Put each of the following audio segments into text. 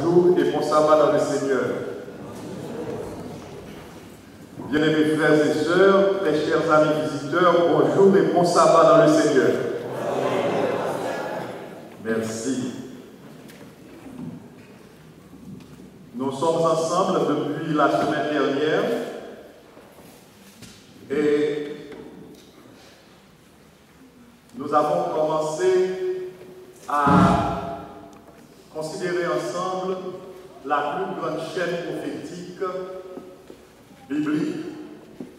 Bonjour et bon sabbat dans le Seigneur. Bien-aimés frères et sœurs, très chers amis visiteurs, bonjour et bon sabbat dans le Seigneur. Merci. Nous sommes ensemble depuis la semaine dernière et nous avons commencé à considérer ensemble la plus grande chaîne prophétique biblique,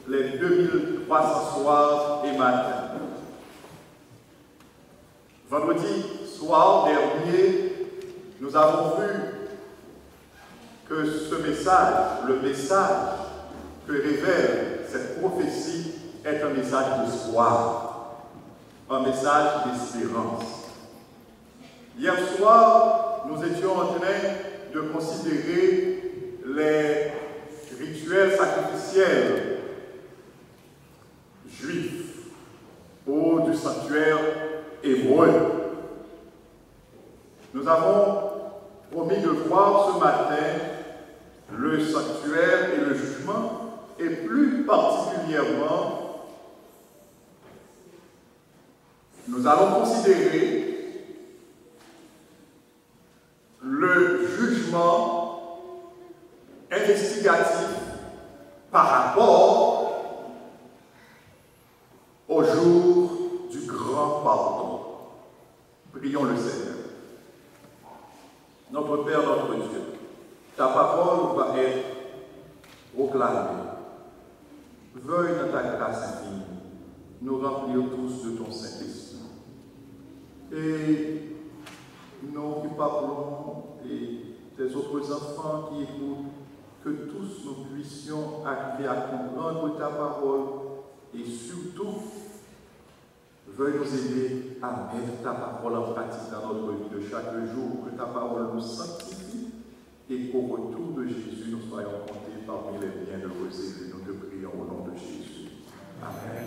les 2300 soirs et matins. Vendredi soir dernier, nous avons vu que ce message, le message que révèle cette prophétie, est un message d'espoir, un message d'espérance. Hier soir, nous étions en train de considérer les rituels sacrificiels juifs ou du sanctuaire hébreu. Nous avons promis de voir ce matin le sanctuaire et le jugement, et plus particulièrement, nous allons considérer le jugement investigatif par rapport au jour du grand pardon. Prions le Seigneur. Notre Père, notre Dieu, ta parole va être proclamée. Veuille dans ta grâce infinie nous remplir tous de ton Saint-Esprit. Et nous qui parlons et tes autres enfants qui écoutent, que tous nous puissions arriver à comprendre ta parole et surtout, veuille nous aider à mettre ta parole en pratique dans notre vie de chaque jour, que ta parole nous sanctifie et qu'au retour de Jésus, nous soyons comptés parmi les bienheureux élus. Nous te prions au nom de Jésus. Amen.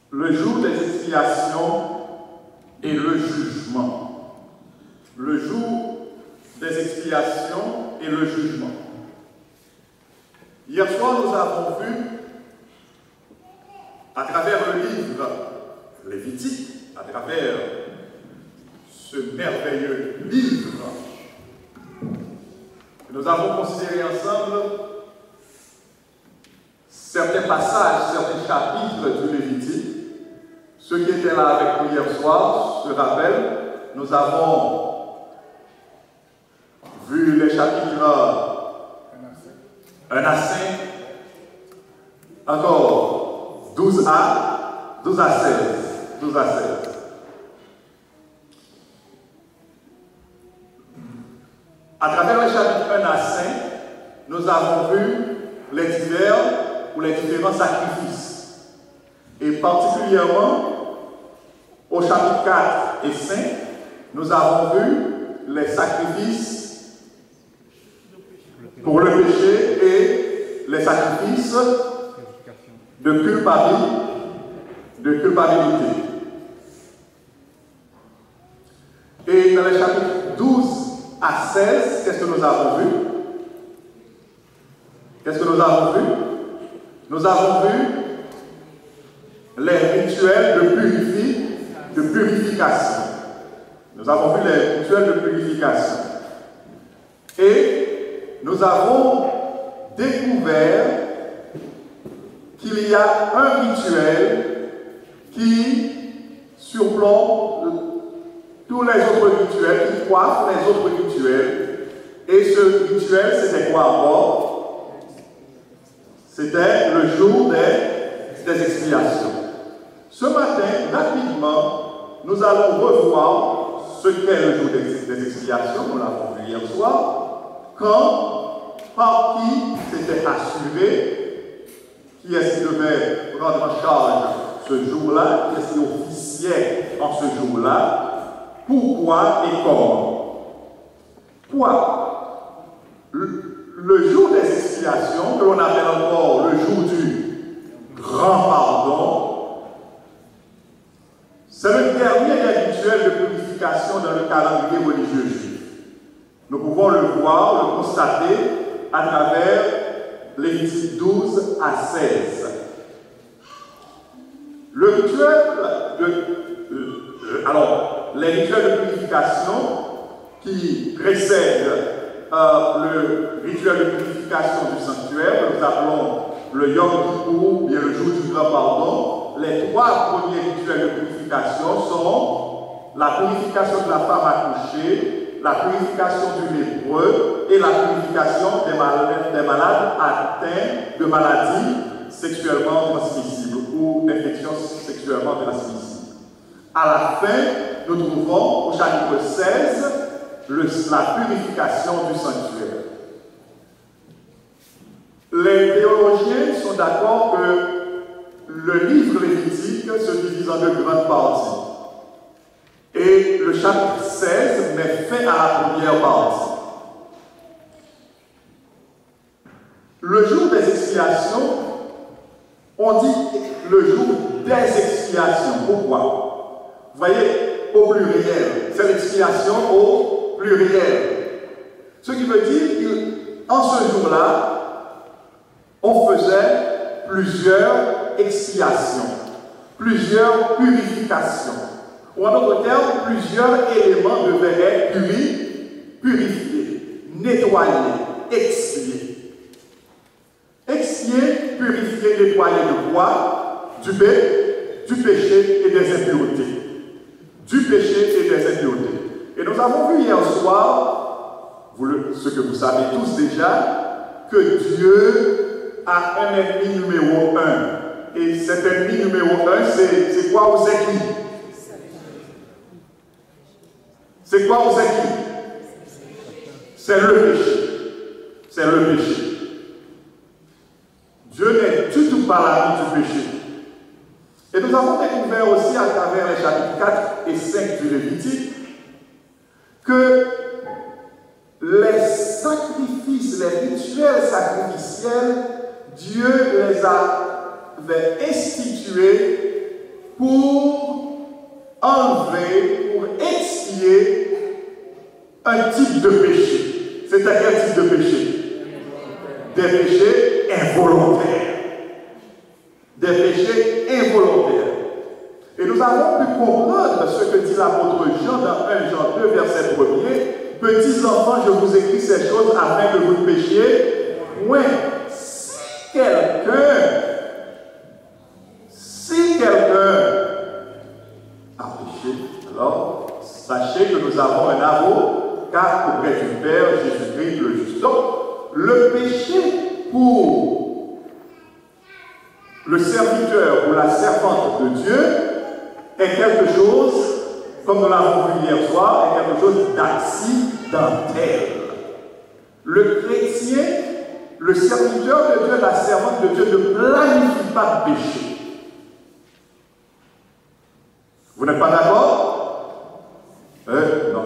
Le jour des expiations et le jugement. Le jour des expiations et le jugement. Hier soir, nous avons vu, à travers le livre Lévitique, à travers ce merveilleux livre, nous avons considéré ensemble certains passages, certains chapitres du Lévitique. Ceux qui étaient là avec nous hier soir se rappellent, nous avons vu les chapitres 1 à 5, encore 12 à 16. À travers les chapitres 1 à 5, nous avons vu les divers ou les différents sacrifices. Et particulièrement, au chapitre 4 et 5, nous avons vu les sacrifices pour le péché et les sacrifices de culpabilité. Et dans les chapitres 12 à 16, qu'est-ce que nous avons vu? Nous avons vu les rituels de purification. Nous avons vu les rituels de purification. Et nous avons découvert qu'il y a un rituel qui surplombe tous les autres rituels, qui coiffe les autres rituels. Et ce rituel, c'était quoi encore? C'était le jour des expiations. Ce matin, rapidement, nous allons revoir ce qu'est le jour des expiations. Nous l'avons vu hier soir. Quand, par qui s'était assuré, qui est-ce qui devait prendre en charge ce jour-là, qui est-ce qui officiait en ce jour-là, pourquoi et comment. Pourquoi le jour des expiations, que l'on appelle encore le jour du grand pardon, C'est le dernier rituel de purification dans le calendrier religieux juif. Nous pouvons le voir, le constater à travers Lévitique 12 à 16. Le rituel les rituels de purification qui précèdent le rituel de purification du sanctuaire, que nous appelons le Yom Kippour, ou bien le jour du grand pardon, les trois premiers rituels de purification sont la purification de la femme accouchée, la purification du lépreux et la purification des malades atteints de maladies sexuellement transmissibles ou d'infections sexuellement transmissibles. À la fin, nous trouvons au chapitre 16 la purification du sanctuaire. Les théologiens sont d'accord que le livre lévitique se divise en deux grandes parties. Et le chapitre 16 met fin à la première partie. Le jour des expiations, on dit le jour des expiations. Pourquoi? Vous voyez, au pluriel. C'est l'expiation au pluriel. Ce qui veut dire qu'en ce jour-là, on faisait plusieurs expiations, plusieurs purifications. Ou en d'autres termes, plusieurs éléments devaient être purifiés, nettoyés, expiés. Expier, purifier, nettoyer de quoi? Du péché et des impuretés. Du péché et des impuretés. Et nous avons vu hier soir, ce que vous savez tous déjà, que Dieu a un ennemi numéro 1. Et cet ennemi numéro 1, c'est quoi ou c'est qui? C'est quoi ou c'est qui? C'est le péché. C'est le péché. Dieu n'est du tout pas l'ami du péché. Et nous avons découvert aussi à travers les chapitres 4 et 5 du Lévitique que les sacrifices, les rituels sacrificiels, Dieu les avait institués pour enlever, pour expier un type de péché. C'est à quel type de péché? Des péchés involontaires. Des péchés involontaires. Et nous avons pu comprendre ce que dit l'apôtre Jean dans 1 Jean 2, verset 1er. Petits enfants, je vous écris ces choses afin que vous ne péchiez point. Si quelqu'un a péché, alors sachez que nous avons un avocat auprès du Père, Jésus-Christ le juste. Donc, le péché pour le serviteur ou la servante de Dieu est quelque chose, comme nous l'avons vu hier soir, est quelque chose d'accidentel. Le chrétien, le serviteur de Dieu, la servante de Dieu ne planifie pas de péché. Vous n'êtes pas d'accord? Non.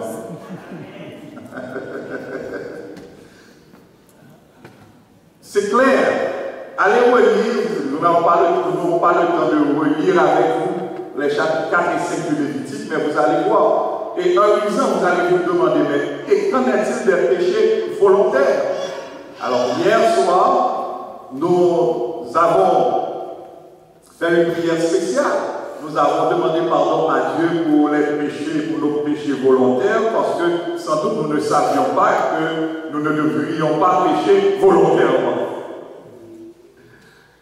C'est clair. Allez relire, nous n'avons pas le temps de relire avec vous les chapitres 4 et 5 du Lévitique, mais vous allez voir. Et en lisant, vous allez vous demander, mais qu'en est-il des péchés volontaires? Alors, hier soir, nous avons fait une prière spéciale. Nous avons demandé pardon à Dieu pour les péchés, pour nos péchés volontaires, parce que sans doute nous ne savions pas que nous ne devrions pas pécher volontairement.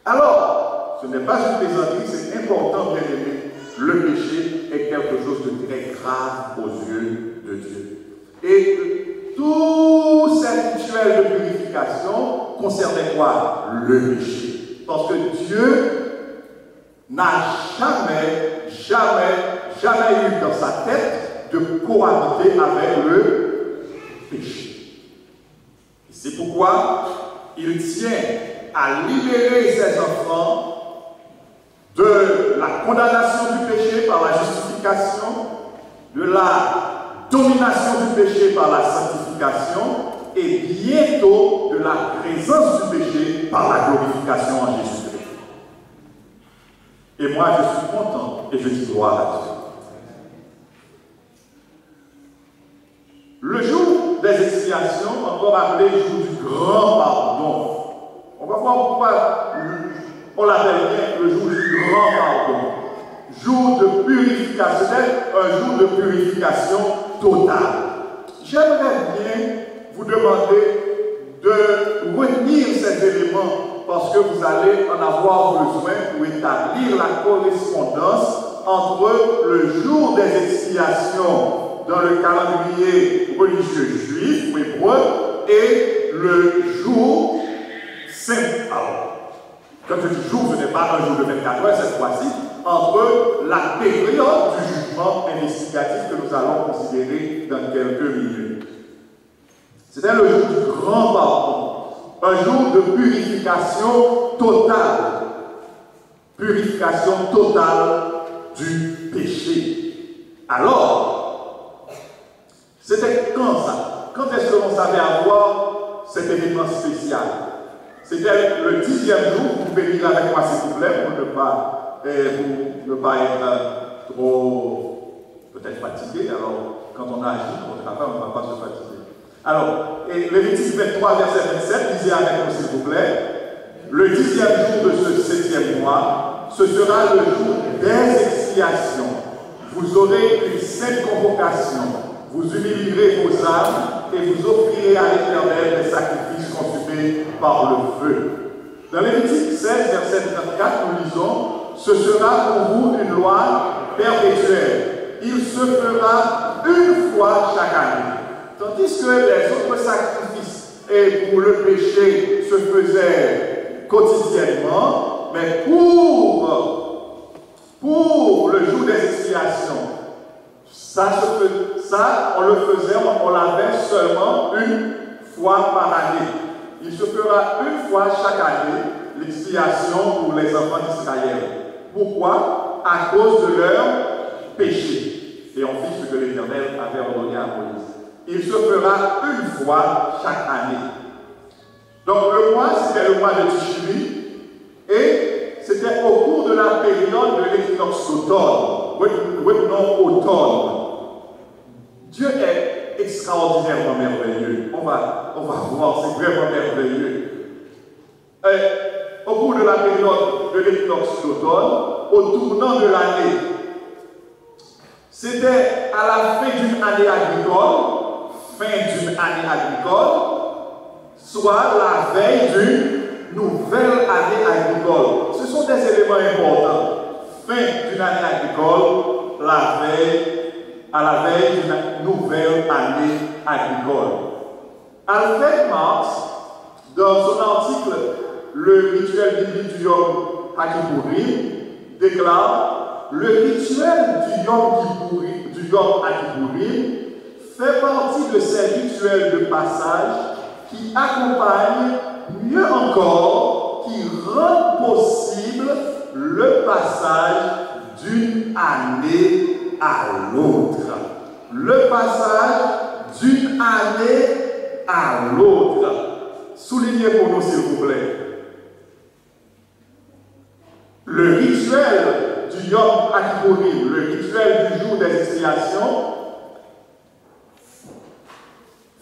Alors, ce n'est pas une plaisanterie, c'est important, bien aimé. Le péché est quelque chose de très grave aux yeux de Dieu. Et tous ces rituels de purification concernaient quoi? Le péché. Parce que Dieu n'a jamais eu dans sa tête de cohabiter avec le péché. Et c'est pourquoi il tient à libérer ses enfants de la condamnation du péché par la justification, de la domination du péché par la sanctification et bientôt de la présence du péché par la glorification en Jésus-Christ. Et moi, je suis content et je dis gloire à Dieu. appelé jour du grand pardon. On va voir pourquoi on l'appelle bien le jour du grand pardon. Jour de purification, un jour de purification totale. J'aimerais bien vous demander de retenir ces éléments parce que vous allez en avoir besoin pour établir la correspondance entre le jour des expiations dans le calendrier religieux juif ou hébreu et le jour saint. Alors, quand je dis jour, ce n'est pas un jour de 24 heures cette fois-ci, entre la période du jugement investigatif que nous allons considérer dans quelques minutes. C'était le jour du grand pardon, un jour de purification totale. Purification totale du péché. Alors, c'était quand ça? Quand est-ce que l'on savait avoir cet événement spécial? C'était le 10e jour. Vous pouvez lire avec moi s'il vous plaît pour ne pas être trop peut-être fatigué. Alors, quand on agit, on ne va pas se fatiguer. Alors, Lévitique 23, verset 27, lisez avec moi s'il vous plaît. Le 10e jour de ce 7e mois, ce sera le jour des expiations. Vous aurez une sainte convocation. Vous humilierez vos âmes et vous offrirez à l'Éternel des sacrifices consumés par le feu. Dans Lévitique 16, verset 34, nous lisons: ce sera pour vous une loi perpétuelle. Il se fera une fois chaque année. Tandis que les autres sacrifices et pour le péché se faisaient quotidiennement, mais pour le jour des expiations, ça, on le faisait, on l'avait seulement une fois par année. Il se fera une fois chaque année l'expiation pour les enfants d'Israël. Pourquoi? À cause de leur péché. Et on fit ce que l'Éternel avait ordonné à Moïse. Il se fera une fois chaque année. Donc le mois, c'était le mois de Tishri, et c'était au cours de la période de l'équinoxe d'automne, retenons automne. Dieu est extraordinairement merveilleux. On va voir, c'est vraiment merveilleux. Au cours de la période de l'équinoxe d'automne, au tournant de l'année, c'était à la fin d'une année agricole, soit la veille d'une nouvelle année agricole. Ce sont des éléments importants. Fin d'une année agricole, à la veille d'une nouvelle année agricole. Alfred Marx, dans son article Le rituel biblique du Yom Kippourim, déclare: le rituel du Yom Kippourim fait partie de ces rituels de passage qui accompagnent, mieux encore, qui rendent possible le passage d'une année à l'autre. Le passage d'une année à l'autre. Soulignez pour nous, s'il vous plaît. Le rituel du Yom Kippourim, le rituel du jour des expiations,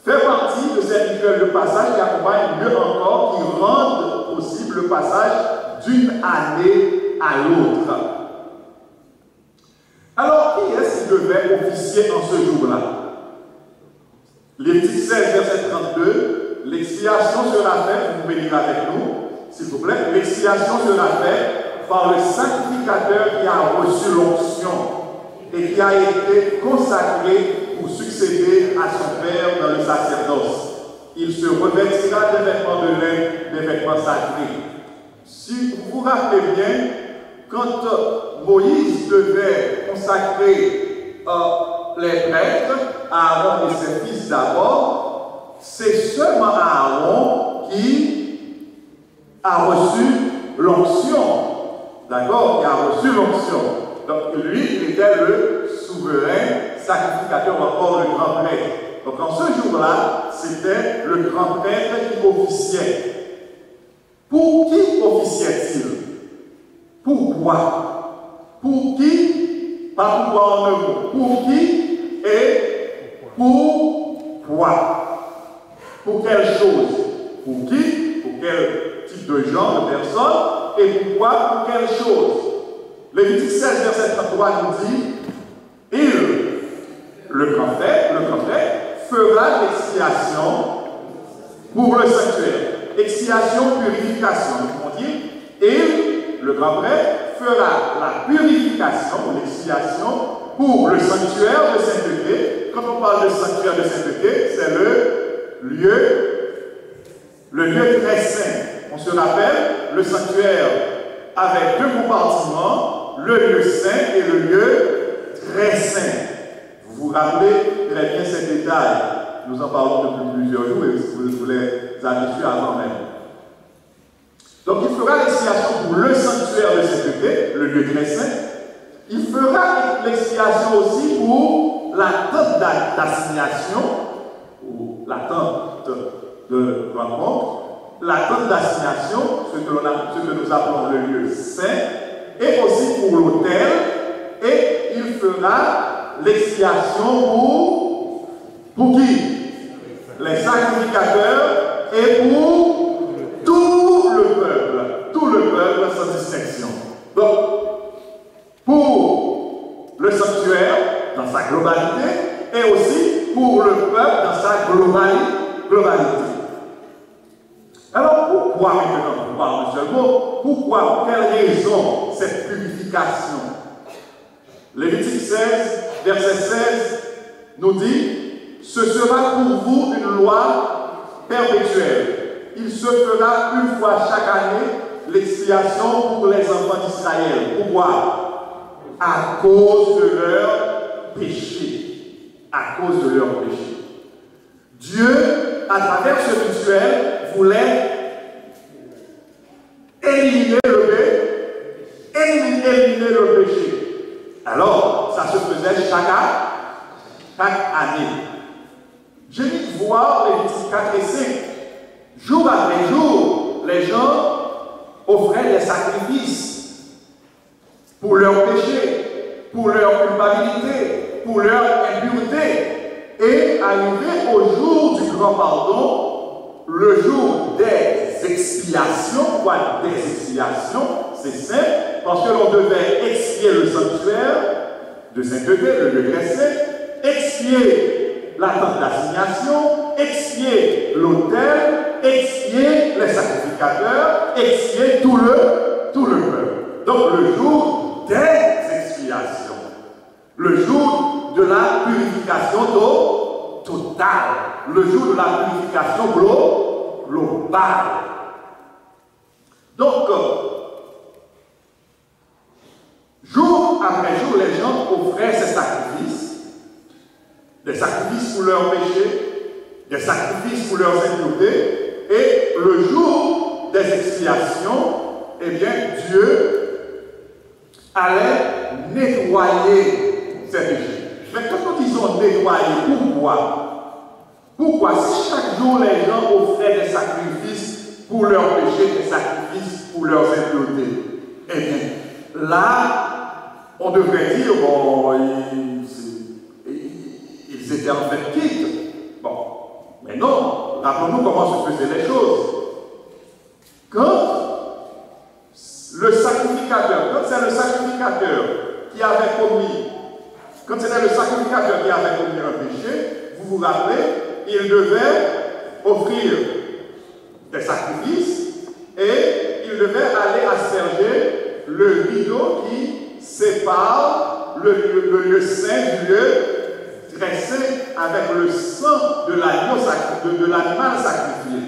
fait partie de ces rituels de passage qui accompagnent, mieux encore, qui rendent possible le passage d'une année à l'autre. Alors, qui est-ce qui devait officier en ce jour-là? Lévitique 16, verset 32, l'expiation sera faite, vous pouvez lire avec nous, s'il vous plaît, l'expiation sera faite par le sacrificateur qui a reçu l'onction et qui a été consacré pour succéder à son père dans le sacerdoce. Il se revêtira des vêtements de lin, des vêtements sacrés. Si vous vous rappelez bien, quand Moïse devait consacrer les prêtres, Aaron et ses fils d'abord, c'est seulement Aaron qui a reçu l'onction. D'accord? Qui a reçu l'onction. Donc lui, il était le souverain sacrificateur, ou encore le grand prêtre. Donc en ce jour-là, c'était le grand prêtre qui officiait. Pour qui officiait-il? Pourquoi? Pour qui? Pas pourquoi en un mot. Pour qui et pourquoi? Pour quelle chose? Pour qui? Pour quel type de gens, de personnes? Et pourquoi? Pour quelle chose? Lévitique 16, verset 33 nous dit, le grand frère, fera l'expiation pour le sanctuaire. Expiation, purification. On dit, le grand frère fera la purification, l'expiation pour le sanctuaire de sainteté. Quand on parle de sanctuaire de sainteté, c'est le lieu très saint. On se rappelle, le sanctuaire avec deux compartiments, le lieu saint et le lieu très saint. Vous vous rappelez très bien ces détails. Nous en parlons depuis plusieurs jours et vous les habituez avant même. Donc il fera l'expiation pour le sanctuaire de sainteté, le lieu très saint. Il fera l'expiation aussi pour la tente d'assignation, ou la tente de rencontre, la tente d'assignation, ce que nous appelons le lieu saint, et aussi pour l'autel, et il fera l'expiation pour qui? Les sacrificateurs et pour tout le peuple sans distinction. Donc, pour le sanctuaire dans sa globalité et aussi pour le peuple dans sa globalité. Alors pourquoi maintenant, on parle de ce mot, pourquoi, pour quelle raison cette purification? Lévitique 16, verset 16 nous dit, ce sera pour vous une loi perpétuelle. Il se fera une fois chaque année l'expiation pour les enfants d'Israël. Pourquoi? À cause de leur péché. À cause de leur péché. Dieu, à travers ce rituel, voulait éliminer le péché. Alors, ça se faisait chaque année. J'ai mis voir Lévitique 4 et 5. Jour après jour, les gens offraient des sacrifices pour leur péché, pour leur culpabilité, pour leur impureté. Et arrivé au jour du grand pardon, le jour des expiations, quoi, des expiations, c'est simple, parce que l'on devait expier le sanctuaire de sainteté, le lieu très saint, expier la tente d'assignation, expier l'autel, expier les sacrificateurs, expier tout le peuple. Donc le jour des expiations, le jour de la purification totale, le jour de la purification globale. Donc, jour après jour, les gens offraient ces sacrifices, des sacrifices pour leurs péchés, des sacrifices pour leurs impuretés, et le jour des expiations, eh bien, Dieu allait nettoyer ces péchés. Mais quand nous disons nettoyer, pourquoi si chaque jour les gens offraient des sacrifices pour leurs péchés, des sacrifices pour leurs impuretés? Eh bien, là, on devrait dire, bon, ils étaient en fait quittes. Bon, mais non, rappelons-nous comment se faisaient les choses. Quand c'est le sacrificateur qui avait commis, quand c'était le sacrificateur qui avait commis un péché, vous vous rappelez, il devait offrir des sacrifices et il devait aller asperger le rideau qui sépare le lieu saint du lieu très saint avec le sang de l'animal sacrifié.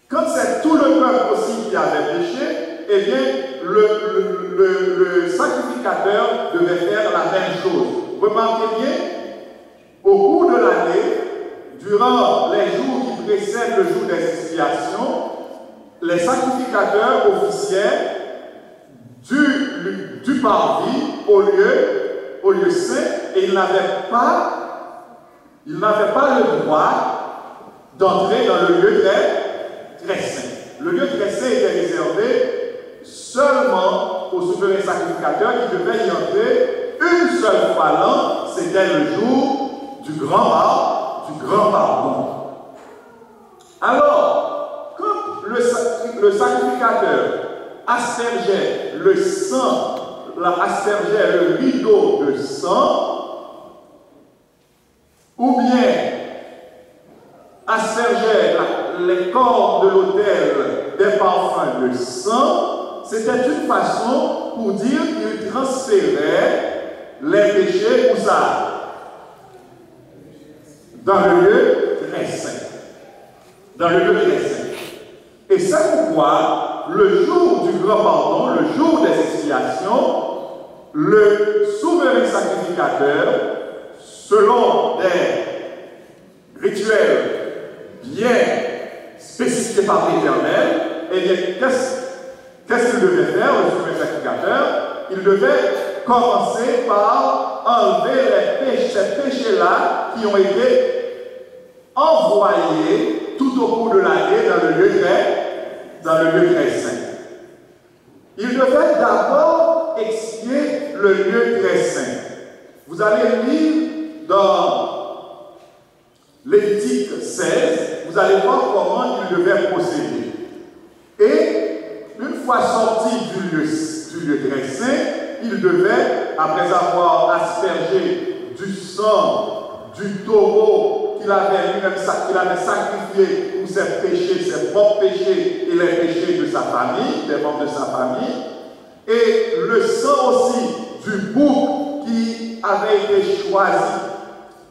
Quand c'est tout le peuple aussi qui avait péché, eh bien, le sacrificateur devait faire la même chose. Remarquez bien, au cours de l'année, durant les jours qui précèdent le jour des expiations, les sacrificateurs officiaient du parvis au lieu saint, et ils n'avaient pas le droit d'entrer dans le lieu très saint. Le lieu très saint était réservé seulement aux souverains sacrificateurs qui devaient y entrer une seule fois l'an, c'était le jour du grand pardon. Alors, quand le sacrificateur aspergeait le sang, aspergeait le rideau de sang, ou bien aspergeait les corps de l'autel des parfums de sang, c'était une façon pour dire qu'il transférait les péchés où ça? Dans le lieu très saint. Dans le lieu très saint. Et c'est pourquoi, le jour du grand pardon, le jour des expiations, le souverain sacrificateur, selon des rituels bien spécifiés par l'Éternel, eh bien, qu'est-ce qu'il devait faire, le souverain sacrificateur? Il devait commencer par enlever ces péchés-là qui ont été envoyés tout au cours de l'année dans le lieu très saint. Il devait d'abord expier le lieu très saint. Vous allez lire dans Lévitique 16, vous allez voir comment il devait procéder. Et une fois sorti du lieu très saint, il devait, après avoir aspergé du sang du taureau qu'il avait lui-même sacrifié pour ses péchés, ses propres péchés et les péchés de sa famille, des membres de sa famille, et le sang aussi du bouc qui avait été choisi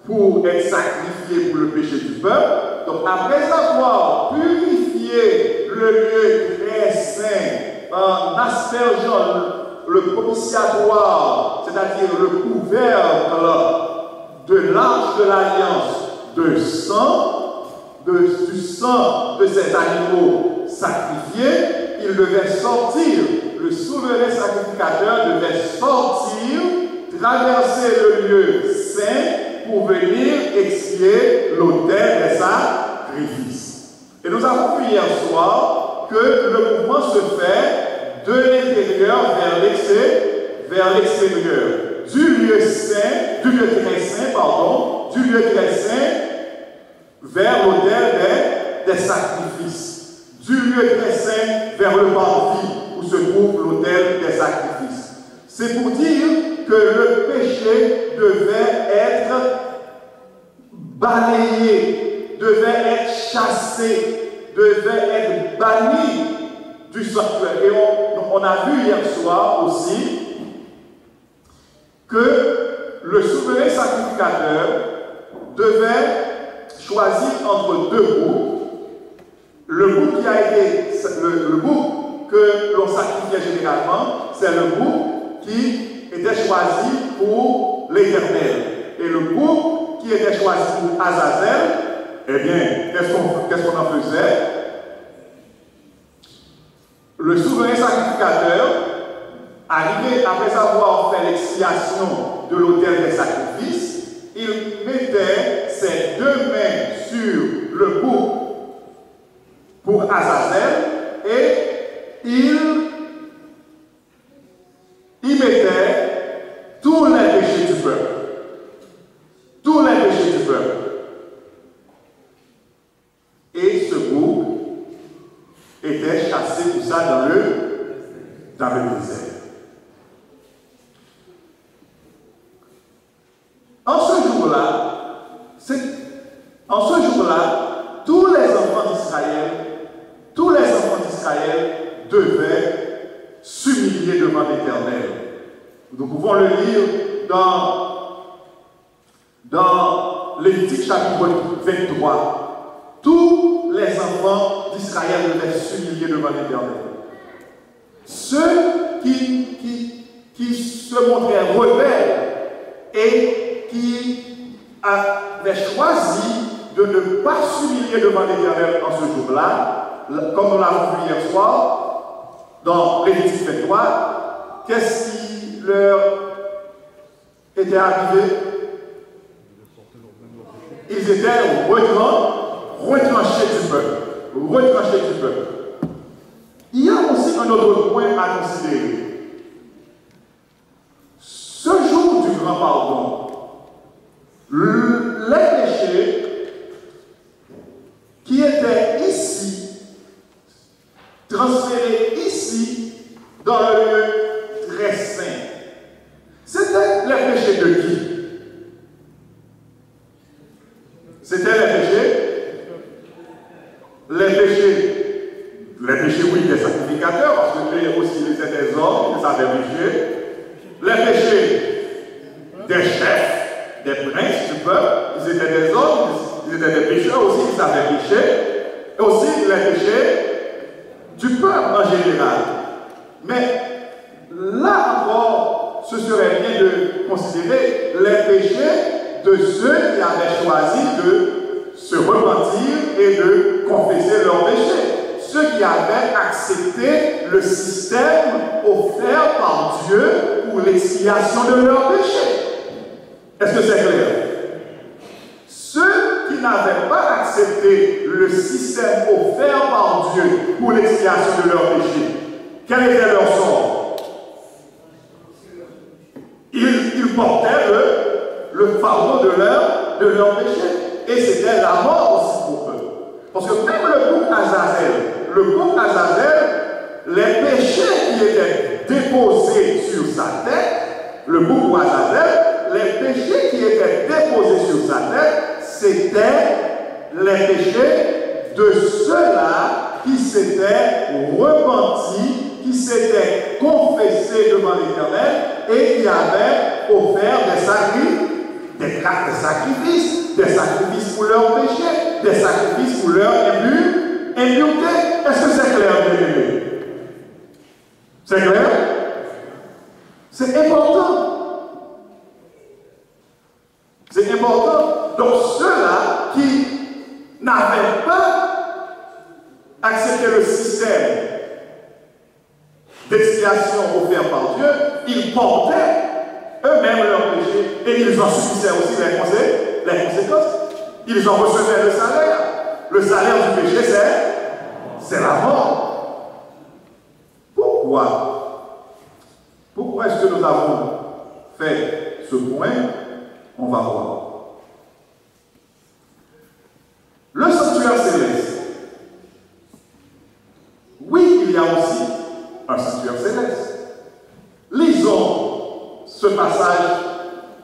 pour être sacrifié pour le péché du peuple. Donc après avoir purifié le lieu très saint en aspergeant le propitiatoire, c'est-à-dire le couvercle de l'arche de l'alliance du sang de ces animaux sacrifiés, il devait sortir, le souverain sacrificateur devait sortir, traverser le lieu saint pour venir expier l'autel des sacrifices. Et nous avons vu hier soir que le mouvement se fait de l'intérieur vers l'extérieur. Du lieu très saint vers l'autel des sacrifices. Du lieu très saint vers le parvis où se trouve l'autel des sacrifices. C'est pour dire que le péché devait être balayé, devait être chassé, devait être banni du sanctuaire. Et on a vu hier soir aussi que le souverain sacrificateur devait choisir entre deux boucs. Le bouc qui a été, le bouc que l'on sacrifiait généralement, c'est le bouc qui était choisi pour l'Éternel. Et le bouc qui était choisi pour Azazel, eh bien, qu'est-ce qu'on en faisait? Le souverain sacrificateur, arrivé après avoir fait l'expiation de l'autel des sacrifices, il mettait ses deux mains sur le bouc pour Azazel et il y mettait tous les péchés du peuple. Tous les péchés du peuple. Et ce bouc était chassé tout ça dans le désert. En ce jour-là, tous les enfants d'Israël devaient s'humilier devant l'Éternel. Nous pouvons le lire dans Lévitique chapitre 23. Tous les enfants d'Israël devaient s'humilier devant l'Éternel. Ceux qui se montraient rebelles et qui avaient choisi de ne pas s'humilier devant l'Éternel en ce jour-là, comme nous l'avons vu hier soir, dans Lévitique 23, qu'est-ce qui leur était arrivé? Ils étaient retranchés du peuple. Il y a aussi un autre point à considérer. Ce jour du grand pardon, les péchés qui étaient dans le lieu très saint. C'était les péchés de qui? C'était les péchés? Les péchés, oui, des sacrificateurs, parce que eux aussi, ils étaient des hommes, ils avaient péché. Les péchés des chefs, des princes du peuple, ils étaient des hommes, ils étaient des pécheurs aussi, ils avaient péché. Et aussi les péchés du peuple en général. Mais là encore, ce serait bien de considérer les péchés de ceux qui avaient choisi de se repentir et de confesser leurs péchés. Ceux qui avaient accepté le système offert par Dieu pour l'expiation de leurs péchés. Est-ce que c'est clair? Ceux qui n'avaient pas accepté le système offert par Dieu pour l'expiation de leurs péchés, quel était leur sort? Ils portaient le fardeau de leur péché. Et c'était la mort aussi pour eux. Parce que même le bouc Azazel, les péchés qui étaient déposés sur sa tête, le bouc Azazel, les péchés qui étaient déposés sur sa tête, c'était les péchés de ceux-là qui s'étaient repentis, qui s'étaient confessés devant l'Éternel et qui avaient offert des sacrifices pour leurs péchés, des sacrifices pour leur impureté. Est-ce que c'est clair, bien-aimé? C'est clair? C'est important. C'est important. Donc ceux-là qui n'avaient pas accepté le système d'expiation offert par Dieu, ils portaient eux-mêmes leurs péchés et ils en subissaient aussi les conséquences. Ils en recevaient le salaire. Le salaire du péché, c'est la mort. Pourquoi? Pourquoi est-ce que nous avons fait ce point? On va voir. Le sanctuaire céleste. Oui, il y a aussi un sanctuaire céleste. Lisons ce passage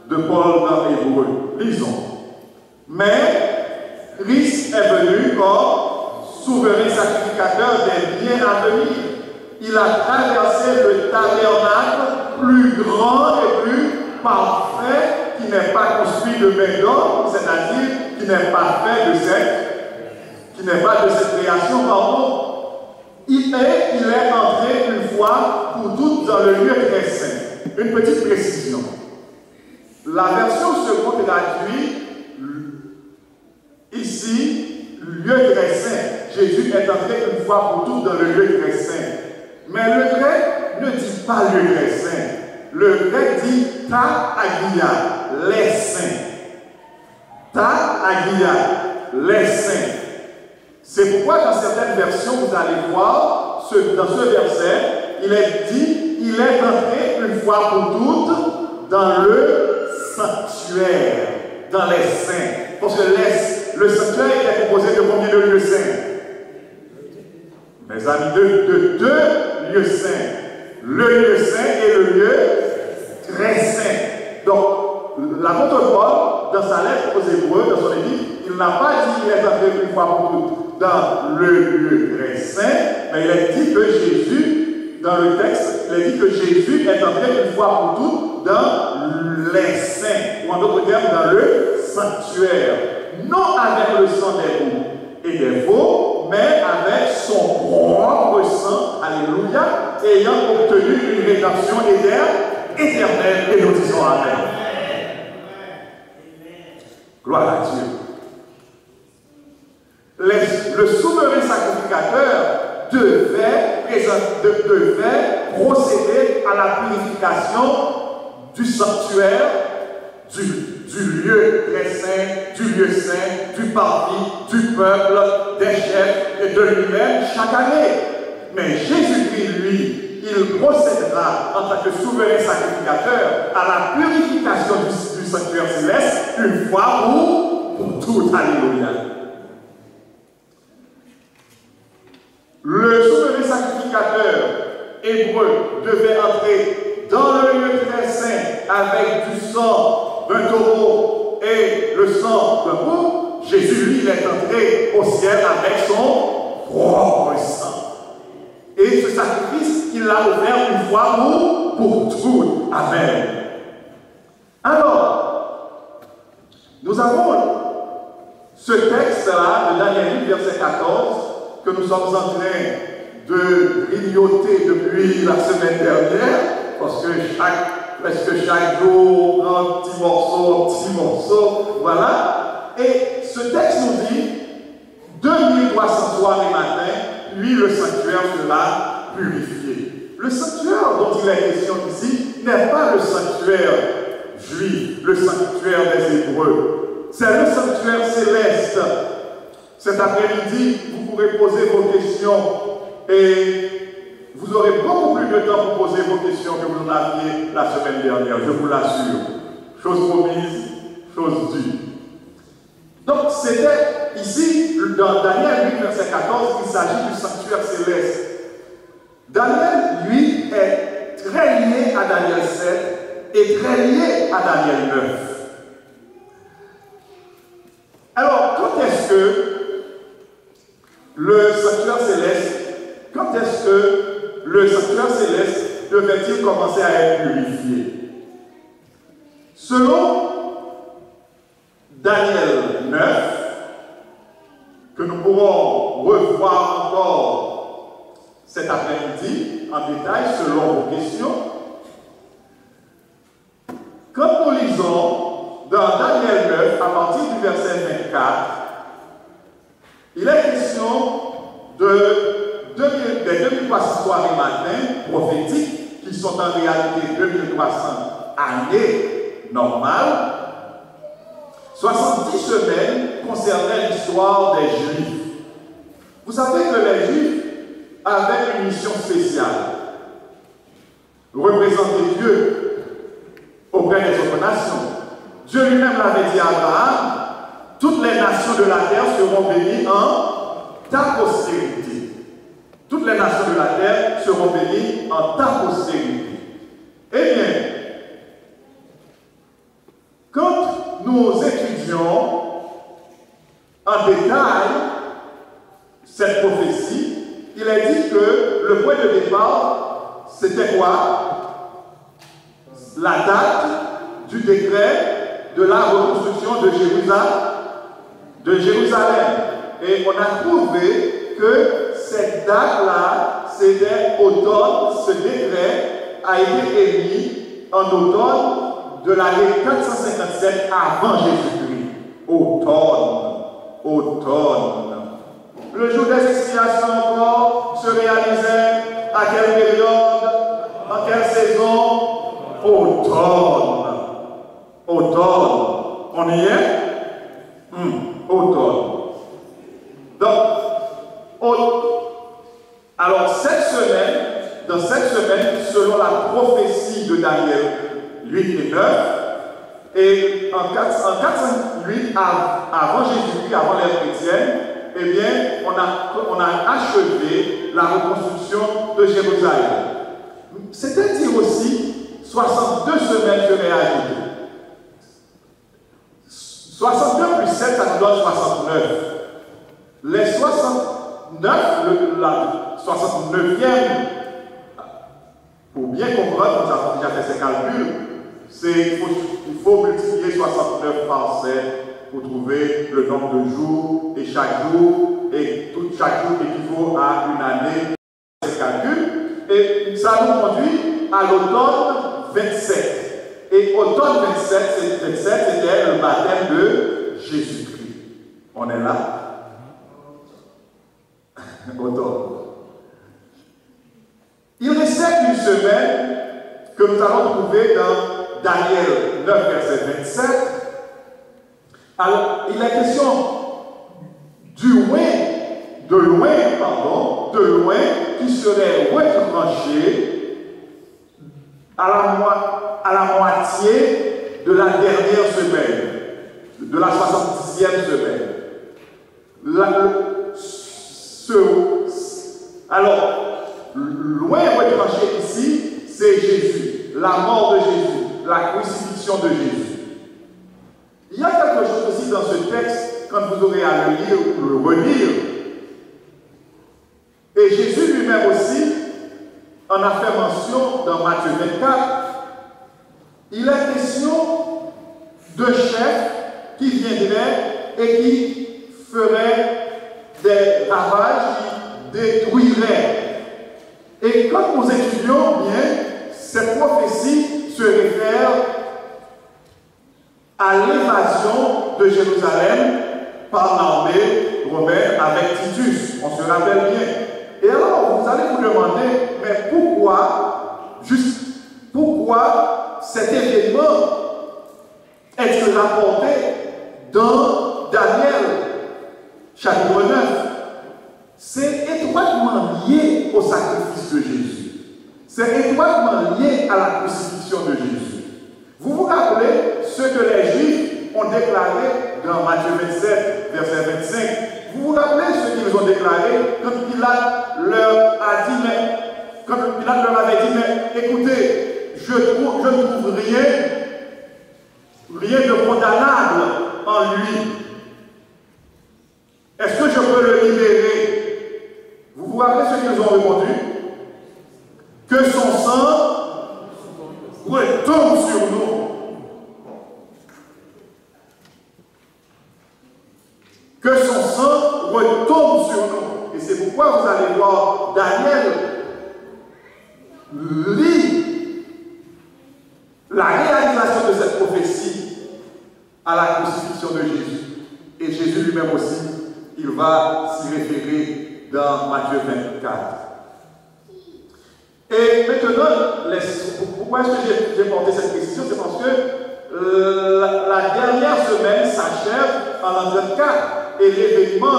de Paul dans Hébreux. Lisons. Mais Christ est venu comme souverain sacrificateur des biens à venir. Il a traversé le tabernacle plus grand et plus parfait qui n'est pas construit de main d'homme, c'est-à-dire qui n'est pas fait de cette création, pardon. Il est entré une fois pour toutes dans le lieu très saint. Une petite précision. La version seconde traduit ici lieu très saint. Jésus est entré une fois pour toutes dans le lieu très saint. Mais le grec ne dit pas lieu très saint. Le grec dit ta agia, les saints. Ta agia, les saints. C'est pourquoi dans certaines versions, vous allez voir, dans ce verset, il est dit, il est entré une fois pour toutes dans le sanctuaire, dans les saints. Parce que le sanctuaire est composé de combien de lieux saints? Mes amis, de deux lieux saints. Le lieu saint et le lieu très saint. Donc, l'apôtre Paul, dans sa lettre aux Hébreux, dans son épître, il n'a pas dit qu'il est entré une fois pour toutes dans le lieu très saint, mais il a dit que Jésus, dans le texte, il a dit que Jésus est entré une fois pour toutes dans les saints, ou en d'autres termes, dans le sanctuaire. Non avec le sang des loups et des veaux, mais avec son propre sang, alléluia, ayant obtenu une rédemption éternelle, et nous disons Amen. Gloire à Dieu. Le souverain sacrificateur devait procéder à la purification du sanctuaire, du lieu très saint, du lieu saint, du parti, du peuple, des chefs et de lui-même chaque année. Mais Jésus-Christ, lui, il procédera en tant que souverain sacrificateur à la purification du sanctuaire céleste une fois pour toutes. Alléluia. Le souverain sacrificateur hébreu devait entrer dans le lieu très saint avec du sang d'un taureau et le sang d'un bouc, Jésus, lui, il est entré au ciel avec son propre sang. Et ce sacrifice, il l'a offert une fois pour toutes. Amen. Alors, nous avons ce texte-là de Daniel 8, verset 14, que nous sommes en train de grignoter depuis la semaine dernière, parce que presque chaque jour, un petit morceau, voilà. Et ce texte nous dit 2300 soirs et matins, puis le sanctuaire sera purifié. Le sanctuaire dont il est question ici n'est pas le sanctuaire juif, le sanctuaire des Hébreux. C'est le sanctuaire céleste. Cet après-midi, vous pourrez poser vos questions et vous aurez beaucoup plus de temps pour poser vos questions que vous en aviez la semaine dernière, je vous l'assure. Chose promise, chose due. Donc, c'était ici, dans Daniel 8, verset 14, il s'agit du sanctuaire céleste. Daniel 8 est très lié à Daniel 7 et très lié à Daniel 9. Alors, quand est-ce que le sanctuaire céleste devait-il commencer à être purifié? Selon Daniel 9, que nous pourrons revoir encore cet après-midi en détail selon vos questions, quand nous lisons dans Daniel 9, à partir du verset 24, il est question des 2300 soirs et matins prophétiques, qui sont en réalité 2300 années normales. 70 semaines concernaient l'histoire des Juifs. Vous savez que les Juifs avaient une mission spéciale. Représenter Dieu auprès des autres nations. Dieu lui-même l'avait dit à Abraham, toutes les nations de la terre seront bénies en ta postérité. Toutes les nations de la terre seront bénies en ta postérité. Eh bien, quand nous étudions en détail cette prophétie, il est dit que le point de départ, c'était quoi? La date du décret de la reconstruction de Jérusalem. Et on a trouvé que cette date-là, c'était automne, ce décret a été émis en automne de l'année 457 avant Jésus-Christ. Automne. Le jour des expiations encore se réalisait à quelle période, en quelle saison? Automne. On y est? Automne. Donc, alors dans cette semaine, selon la prophétie de Daniel 8 et 9, et en 408 avant Jésus-Christ, avant l'ère chrétienne, eh bien, on a achevé la reconstruction de Jérusalem. C'était dire aussi 62 semaines seraient ajoutées. 62 plus 7, ça nous donne 69. Les 69, la 69e, pour bien comprendre, nous avons déjà fait ces calculs, il faut multiplier 69 par 7 pour trouver le nombre de jours, et chaque jour équivaut à une année. Ces calculs, et ça nous conduit à l'automne 27. Et automne 27, c'était le baptême de Jésus-Christ. On est là? Automne. Il restait une semaine que nous allons trouver dans Daniel 9, verset 27. Alors, il est question de loin, qui serait retranché à la moitié de la dernière semaine, de la 70e semaine. Alors, loin retranché ici, c'est Jésus, la mort de Jésus, la crucifixion de Jésus. Il y a quelque chose aussi dans ce texte, quand vous aurez à le lire ou le relire. Et Jésus lui-même aussi en a fait mention dans Matthieu 24. Il est question de chefs qui viendraient et qui feraient des ravages, qui détruiraient. Et quand nous étudions bien, cette prophétie se réfère à l'évasion de Jérusalem par l'armée romaine avec Titus. On se rappelle bien. Et alors, vous allez vous demander, mais pourquoi cet événement est-il rapporté dans Daniel, chapitre 9? C'est étroitement lié au sacrifice de Jésus. C'est étroitement lié à la crucifixion de Jésus. Vous vous rappelez ce que les Juifs ont déclaré dans Matthieu 27, verset 25. Vous vous rappelez ce qu'ils ont déclaré quand Pilate leur a dit, mais écoutez, je ne trouve rien de condamnable en lui. Est-ce que je peux le libérer? Vous vous rappelez ce qu'ils ont répondu? Que son sang retombe sur nous. Que son sang retombe sur nous. Et c'est pourquoi vous allez voir Daniel lit la réalisation de cette prophétie à la crucifixion de Jésus. Et Jésus lui-même aussi, il va s'y référer dans Matthieu 24. Et maintenant, pourquoi est-ce que j'ai porté cette précision? C'est parce que la dernière semaine s'achève en l'an 34 et l'événement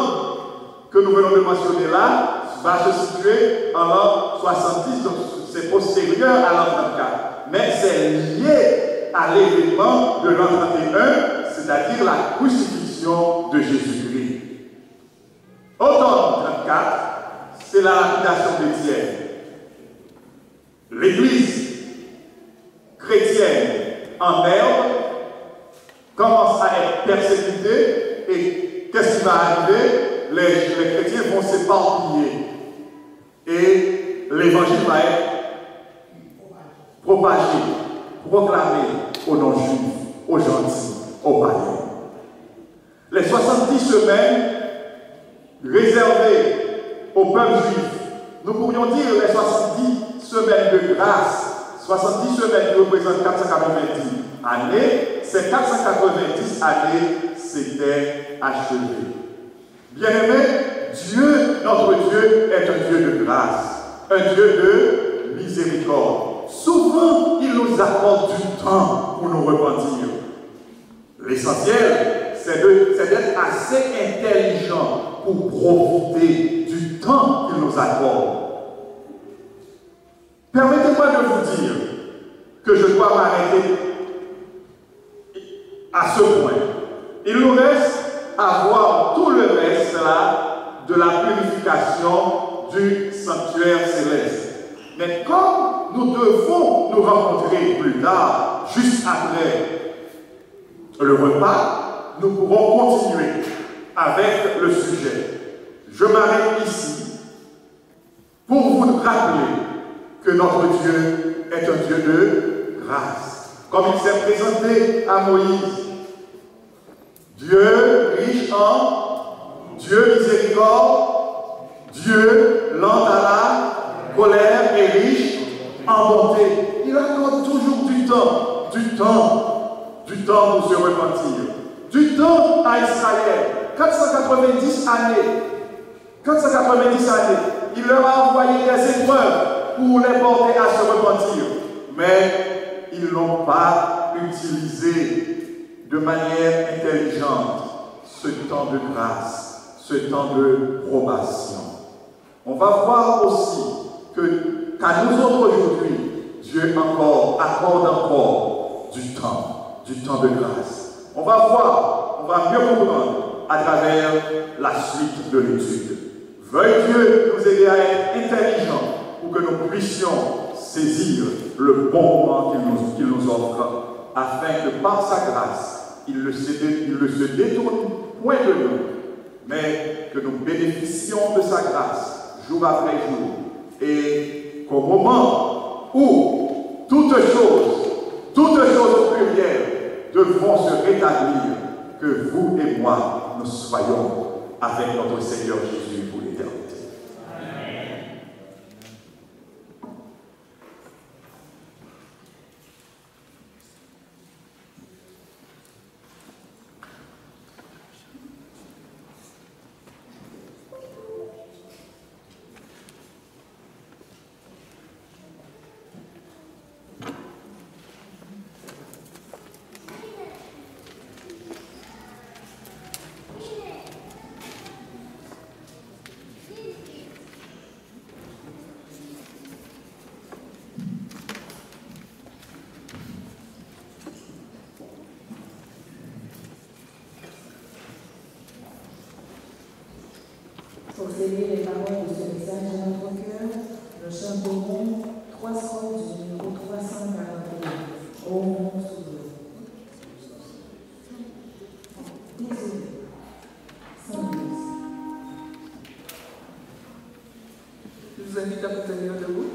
que nous venons de mentionner là va se situer en l'an 70, donc c'est postérieur à l'an 34. Mais c'est lié à l'événement de l'an 31, c'est-à-dire la crucifixion de Jésus-Christ. Au temps 34, c'est la lapidation d'Étienne. L'Église chrétienne en herbe commence à être persécutée et qu'est-ce qui va arriver? Les chrétiens vont s'éparpiller et l'évangile va être propagé, proclamé aux non-juifs, aux gentils, aux païens. Les 70 semaines réservées au peuple juif, nous pourrions dire les 70 semaines de grâce, 70 semaines qui représentent 490 années, ces 490 années s'étaient achevées. Bien-aimés, Dieu, notre Dieu, est un Dieu de grâce, un Dieu de miséricorde. Souvent, il nous accorde du temps pour nous repentir. L'essentiel, c'est d'être assez intelligent pour profiter du temps qu'il nous accorde. Permettez-moi de vous dire que je dois m'arrêter à ce point. Il nous reste à voir tout le reste là de la purification du sanctuaire céleste. Mais comme nous devons nous rencontrer plus tard, juste après le repas, nous pourrons continuer avec le sujet. Je m'arrête ici pour vous rappeler que notre Dieu est un Dieu de grâce. Comme il s'est présenté à Moïse, Dieu riche en Dieu miséricorde, Dieu lent à la colère et riche en bonté. Il accorde toujours du temps pour se repentir. Du temps à Israël, 490 années. 490 années. Il leur a envoyé des épreuves pour les porter à se repentir. Mais ils n'ont pas utilisé de manière intelligente ce temps de grâce, ce temps de probation. On va voir aussi qu'à nous autres aujourd'hui, Dieu accorde encore du temps de grâce. On va voir, on va mieux comprendre à travers la suite de l'étude. Veuille Dieu nous aider à être intelligents pour que nous puissions saisir le bon moment qu'il nous offre, afin que par sa grâce, il ne se détourne point de nous, mais que nous bénéficions de sa grâce jour après jour, et qu'au moment où toutes choses au pluriel devront se rétablir, que vous et moi, nous soyons avec notre Seigneur Jésus pour l'éternité. Pour sceller les paroles de ce message à notre cœur, nous chanterons 300 du numéro 341. Ô mon souverain. Désolé. 112. Je vous invite à vous tenir debout.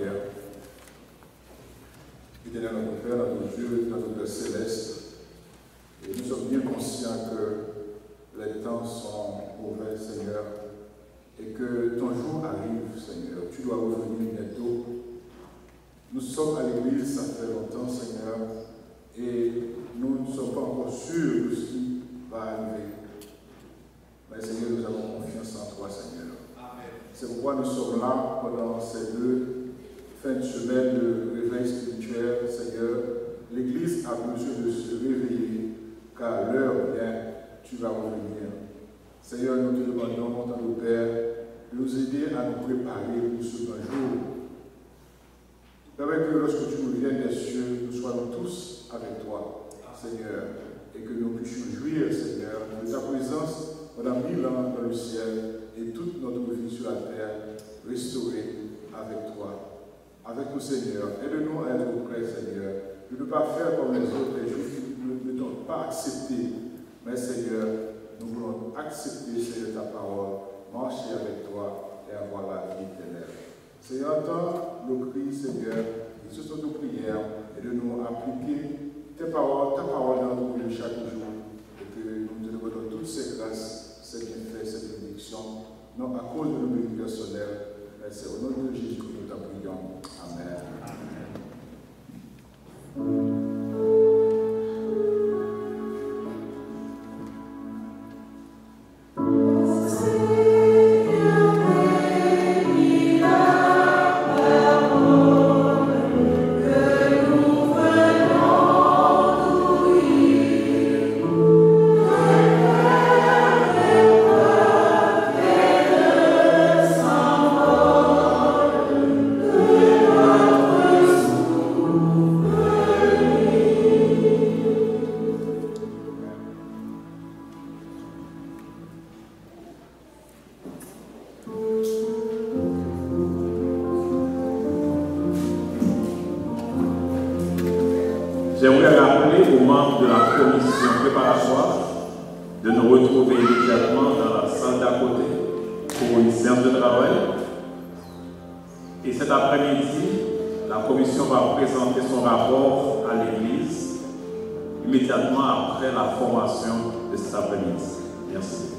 Père. Éternel notre Père, notre Dieu, notre Père céleste, et nous sommes bien conscients que les temps sont mauvais, Seigneur, et que ton jour arrive, Seigneur. Tu dois revenir bientôt. Nous sommes à l'église, ça fait longtemps, Seigneur, et nous ne sommes pas encore sûrs de ce qui va arriver. Mais Seigneur, nous avons confiance en toi, Seigneur. C'est pourquoi nous sommes là pendant ces 2 fins de semaine de réveil spirituel, Seigneur. L'Église a besoin de se réveiller, car l'heure vient, tu vas revenir. Seigneur, nous te demandons, notre Père, de nous aider à nous préparer pour ce grand jour. Permets que lorsque tu nous viennes des cieux, nous soyons tous avec toi, Seigneur, et que nous puissions jouir, Seigneur, de ta présence pendant 1000 ans dans le ciel et toute notre vie sur la terre restaurée avec toi. Avec nous, Seigneur, aide-nous à être prêts, Seigneur, de ne pas faire comme les autres, les juifs qui ne t'ont pas accepté. Mais, Seigneur, nous voulons accepter, Seigneur, ta parole, marcher avec toi et avoir la vie éternelle. Seigneur, entends nos cris, Seigneur, et ce sont nos prières, et de nous appliquer ta parole dans nos vies chaque jour, et que nous te demandons toutes ces grâces, ces bienfaits, ces bénédictions, non à cause de nos mérites personnels, mais c'est au nom de Jésus que nous t'en prions. Amen. J'aimerais rappeler aux membres de la commission préparatoire de nous retrouver immédiatement dans la salle d'à côté pour une séance de travail. Et cet après-midi, la commission va présenter son rapport à l'Église immédiatement après la formation de cet après-midi. Merci.